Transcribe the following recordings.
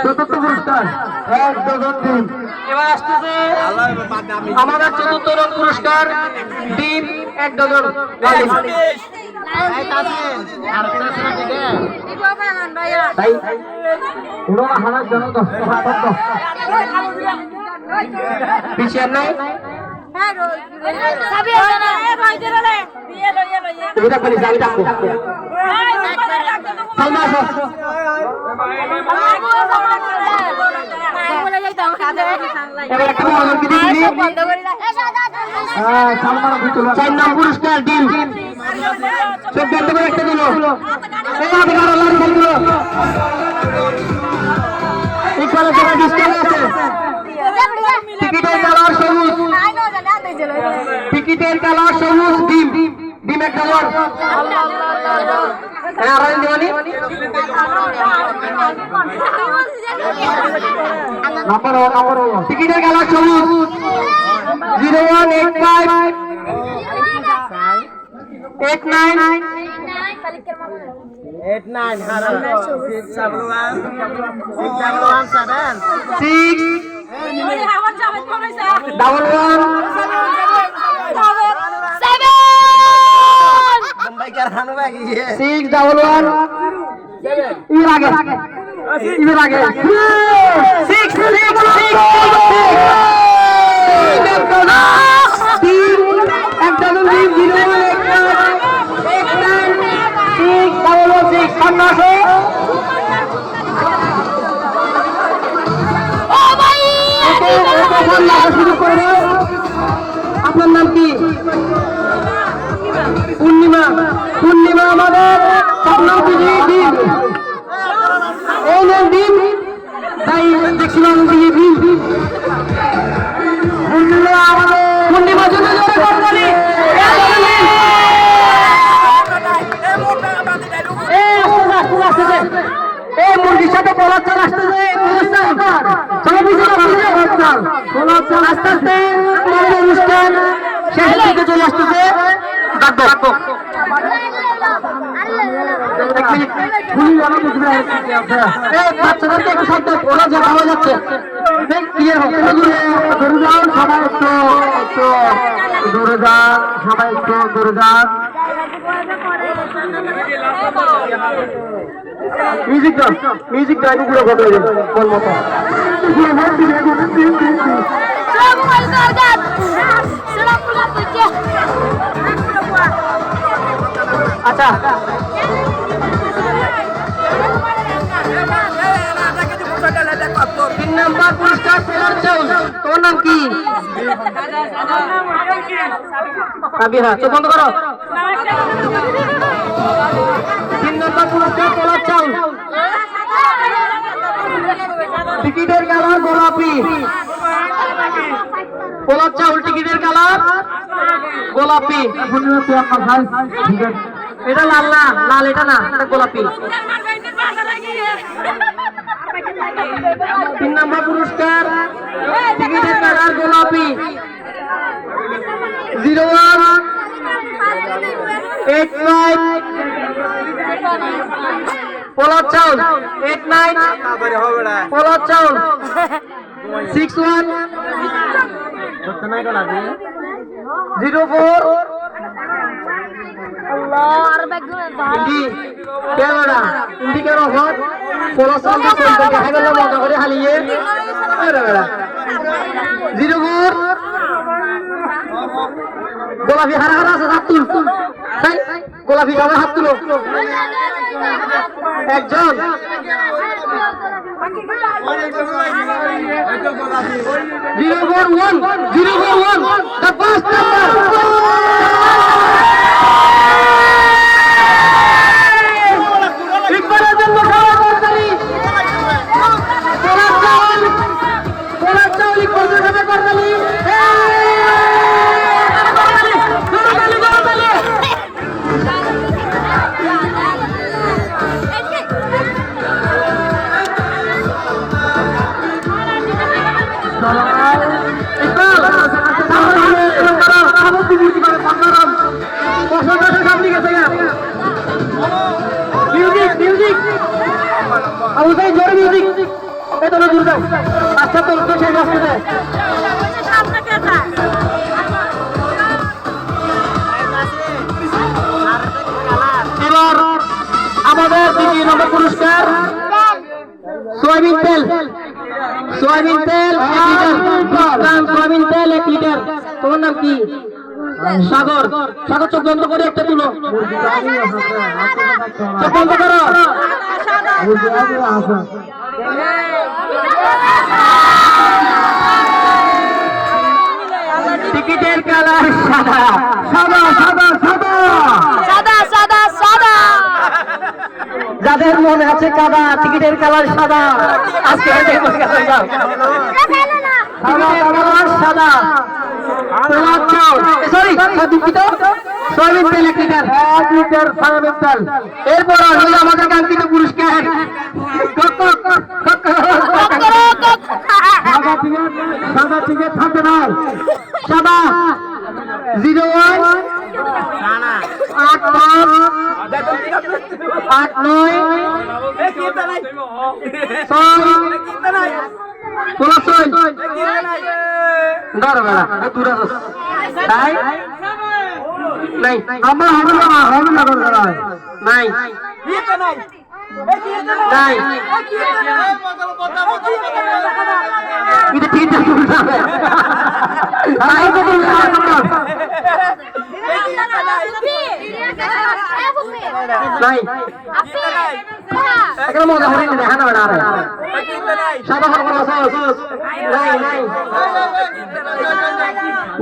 চতুর্থ পুরস্কার 1 ডজন ডিম। এবার আসতেছে আমাদের চতুর্থ রং পুরস্কার ডিম 1 ডজন। তাই পুরো হানার জন্য 10 টাকা পিছিয়ে নাই এটা করে যাই ডাকো সালমা আসো এবার একটা মজা কি দিবি হ্যাঁ সালমার ভিতর 4 নম্বর পুরস্কার ডিম সব বন্ধ করে একটা দিলো এই আবার আল্লাহর বন্ধু এখানে যারা ডিসকাউন্ট আছে টিকিটের কালার সবুজ টিকিটের কালার সবুজ ডিম ডিম 1 ডজন হ্যাঁ আর দিওনি নম্বর টিকিটের কালার সবুজ 0185 89 আপনার নাম কি? পূর্ণিমা। পূর্ণিমা আমাদের স্বপ্ন ডিম এই নেন ডিম তাই দেখছিলাম ডিম পূর্ণিমা আমাদের পূর্ণিমার জন্য এই মুরগির সাথে পোলার চাল আসতেছে আস্তে আস্তে অনুষ্ঠান শেষের দিকে চলে আসতেছে বাচ্চাদেরকে একটু শব্দ ওরা যা পাওয়া যাচ্ছে সবাই একটু দূরে যান সবাই একটু দূরে যান মিউজিক ড্রাইভিং গুলো ঘটে বল মতো আচ্ছা 3 নম্বর পুরস্কার পেলার চাউল তোর নাম কি? কাবিরা চোখ বন্ধ করো 3 নম্বর পুরস্কার পেলার চাউল টিকিটের কালার গোলাপি পোলার চাউল টিকিটের কালার গোলাপি এটা লাল না লাল এটা না এটা গোলাপি 3 নম্বর পুরস্কার টিকিটের কালার গোলাপি 0185 পোলার চাউল 89 পোলার চাউল 61 04 ক্যামেরা ইন্ডিকের অফার পোলার চাউল দেখা গেল মজা করে হালিয়ে 04 গোলাপি হারা হারা আছে হাত তুল গোলাপি সবাই হাত তুলো একজন 041 the first number Iqbal, এই তো দূর যাও আচ্ছা তো তো শেষ আসছে এবার আমাদের 2 নম্বর পুরস্কার সয়াবিন তেল 1 লিটার সয়াবিন তেল 1 লিটার তোমার নাম কি সাগর সাগর চোখ বন্ধ করে একটা তুলো চোখ বন্ধ করো টিকিটের কালার সাদা সাদা সাদা সাদা সাদা সাদা সাদা যাদের মনে আছে কাদা টিকিটের কালার সাদা আজকে সাদা সরি দুঃখিত সয়াবিন তেল 1 লিটার 1 লিটার সয়াবিন তেল এরপর হলো আমাদের কাঙ্ক্ষিত পুরস্কার সাদা টিকিট থাকবে না সাদা 01 মজা হয়নি দেখা না সাদা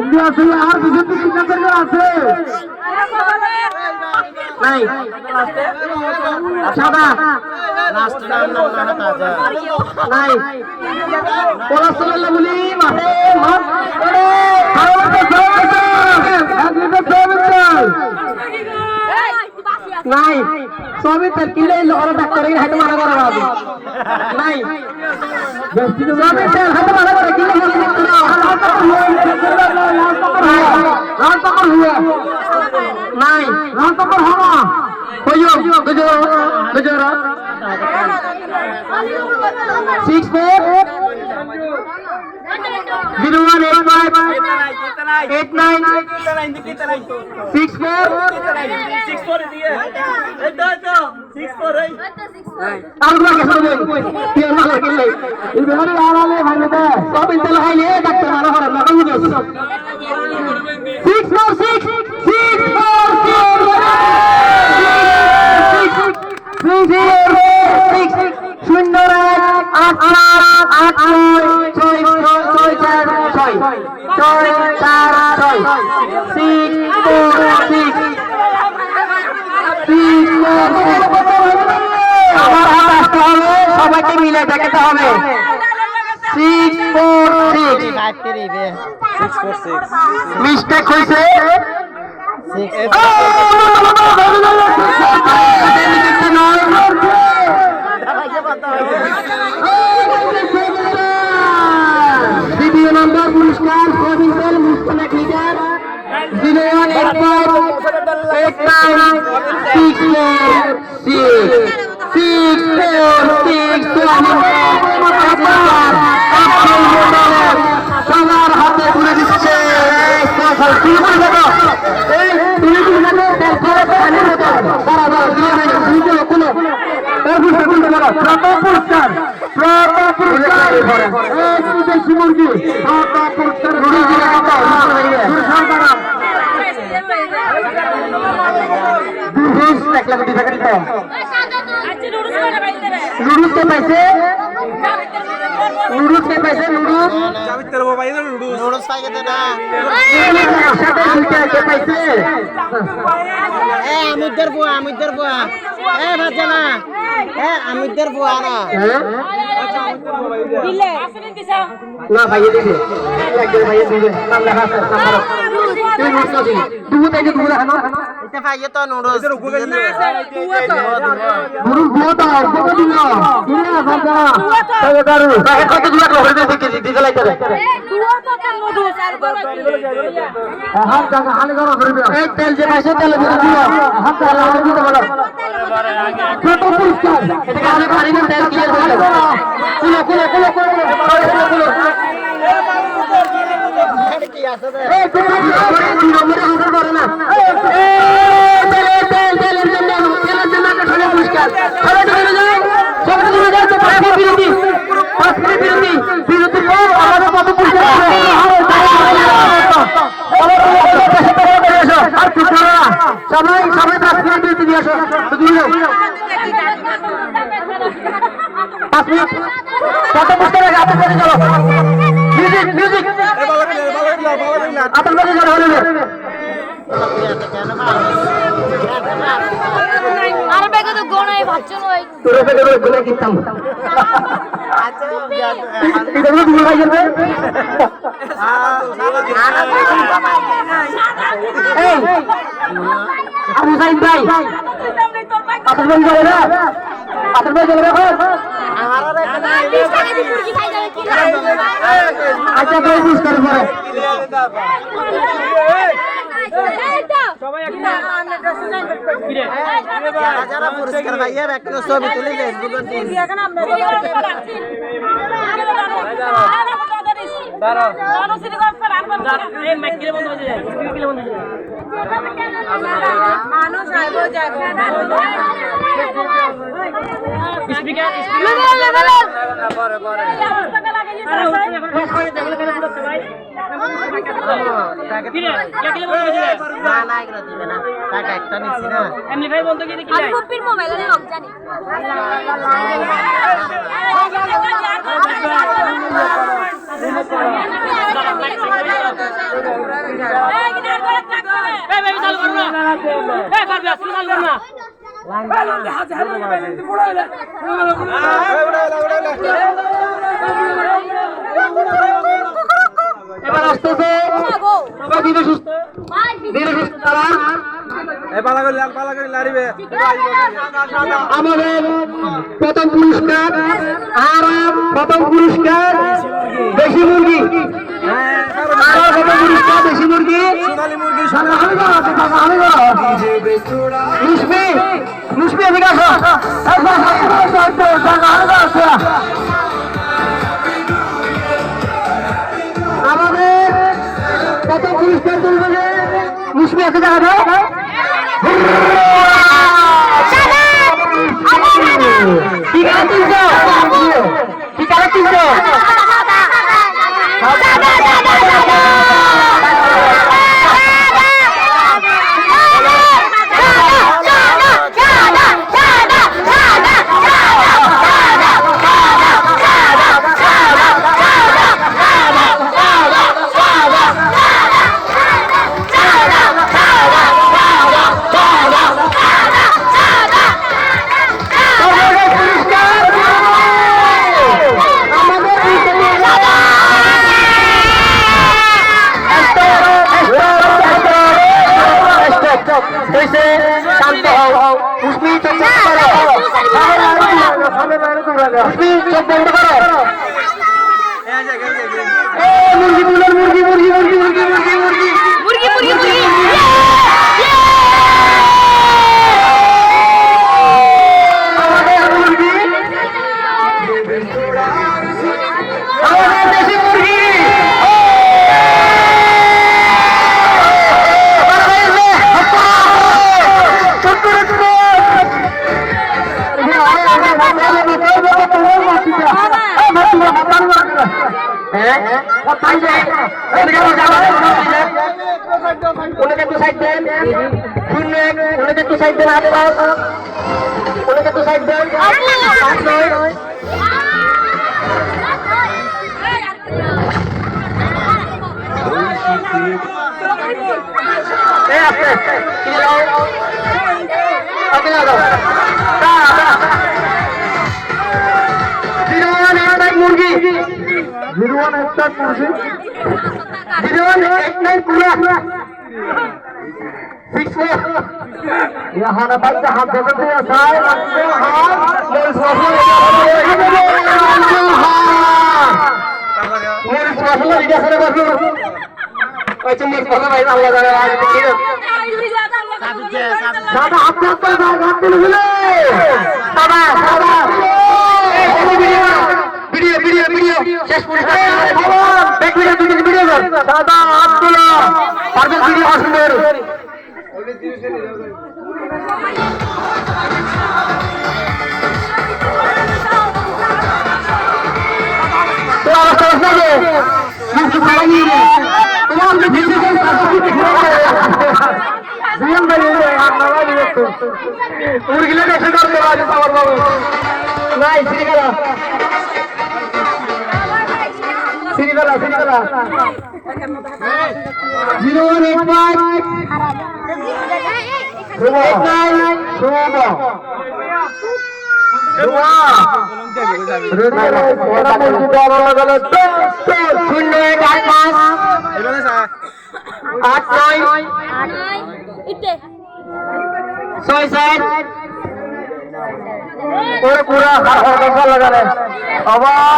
ইন্ডিয়া আছে আর বিজেপি আছে নাই সাদা নাই পলাশাল্লাহ বলি মাঠে নাই সবই তার কিলে ওরা ডাক্তার হাতে মারা করা হবে নাই সবই তার হাতে মারা করে কিলে নাই রামতকর হওয়া হইও গজরা 6 সবাইকে মিলে দেখাতে হবে 646 মিস্টেক হয়েছে দ্বিতীয় নম্বর পুরস্কার সয়াবিন তেল মুসলিম 1 লিটার 646 হাতে তুলে দিচ্ছে আমিদের বুয়া ভাজনা আমিদের বুয়া না না ভাইয়ে দিবে একজন ভাইয়ে দিবে নাম লেখা আছে নাম্বার তুই মুসনা দিবি দুবু তাইকে দুবু লেখা না এটা ভাইয়ে তো নুডলস নুডলস বুয়াটা কত দিন না দিনা ভাজা তাই দারু তাই কত দিন লাগলো হইতে দেখি দিতে লাইতে রে এই তেল যে পাইছে তেল দিয়ে দিও হাত লাগা দিতে বলো প্রথম পুরস্কার এটাকে আমি পারি না তেল ক্লিয়ার হয়ে গেল কুলো এই দুই নম্বরে আনসার করে না তেলের জন্য একটা ছোট পুরস্কার সবাই চলে যায় সবাই চলে যায় তো 5 মিনিট বিরতি পর আমাদের কত পুরস্কার আর কিছু না সবাই 5 মিনিট বিরতি দিয়ে আসো 5 মিনিট কত পুরস্কার আছে আপনার কাছে চলো মিউজিক আপনার কাছে চলো হলে আর বেগে তো গোনাই ভাবছো নই তোর বেগে তো গোনাই কিতাম এটা তো ভুল হয়ে যাবে এই আবু সাইদ ভাই আপনার ভাই যাবে না আপনার ভাই যাবে না আচ্ছা ভাই পুরস্কার পরে যারা পুরস্কার পাইয়া একটা ছবি তুলে ফেসবুকে দিন মানুষ আইবো যাবে স্পিকার পরে একটা নিচ্ছি না ফুপির মোবাইলে লোক জানি এবার আসতেছে ধীরে সুস্থ তারা আমাদের প্রথম পুরস্কার দেশি মুরগি দেশি মুরগি মুসবি এদিকে আসো আমাদের প্রথম পুরস্কার তুলবে যে মুসবি আছে জায়গা শান্ত হও উসমি চোখ বন্ধ করো মুরগি তুলেন মুরগি মুরগি 01 0189 पूरा 64 यहाँ ना बच्चा हाथ दे दे सारे हाथ मेरे स्वास्थ्य আসলে বসুন ওই চুম্বক কথা ভাই আল্লাহ জানে আজ দাদা আপনার তো হাত তুলে দিলে দাদা দাদা ভিডিও ভিডিও ভিডিও শেষ পরিষ্কার এক মিনিট দুই মিনিট ভিডিও কর দাদা আব্দুল্লাহ পারভেজ ভিডিও সুন্দর তো অবস্থা আছে মুক্তি ছাড়াই নিয়ে তোমার ভিডিও জিয়ান ভাই আপনারা দিয়েছো উড়গিলে দেখে করতে আজ পাওয়ার বাবু নাই সিরিগালা সিরিগালা 0 और पूरा हर लगा रहे अवाय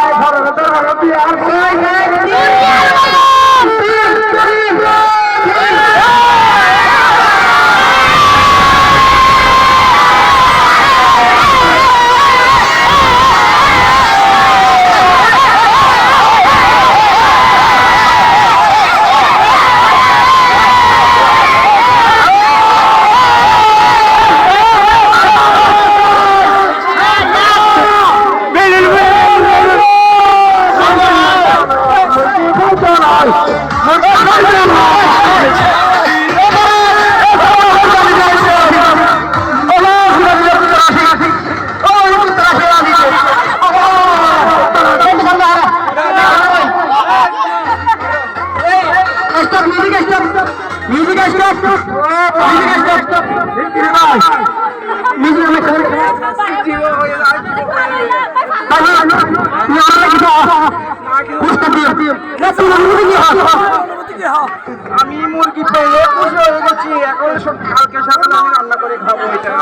আমি মুরগি পেয়ে খুশি হয়ে গেছি এখন কালকে সকালে আমি রান্না করে খাবো এটা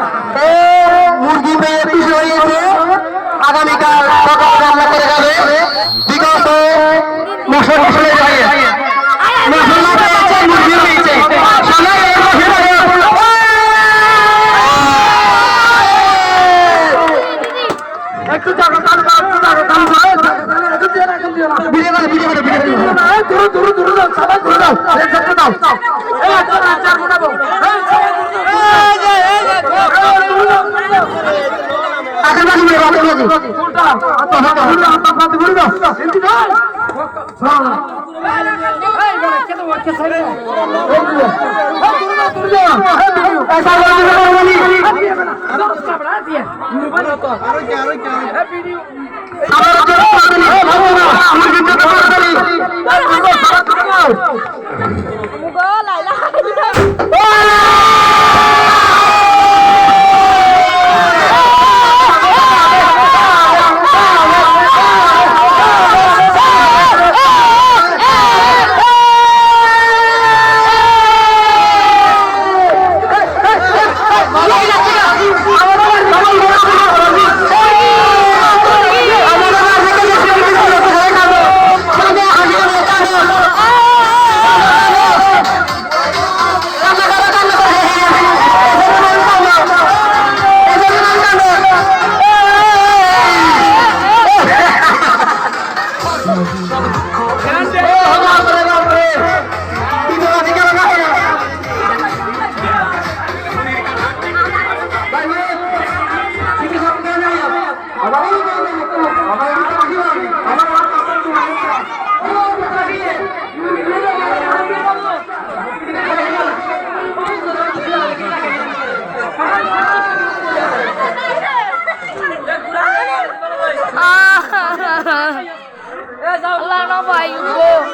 মুরগি পেয়ে খুশি হয়ে গেছে আগামীকাল সকালে রান্না করে খাবে বিগত মুসলমান মুরগি পেয়েছে একটু জায়গা Allah no bayu go.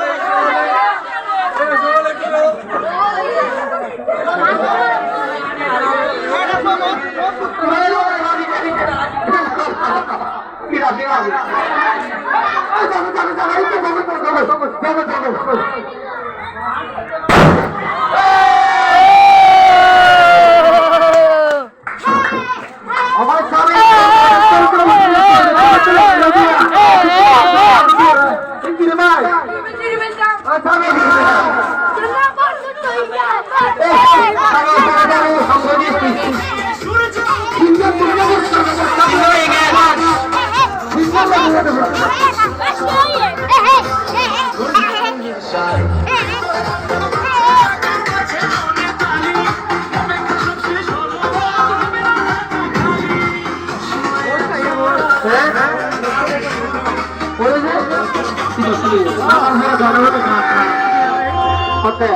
ওকে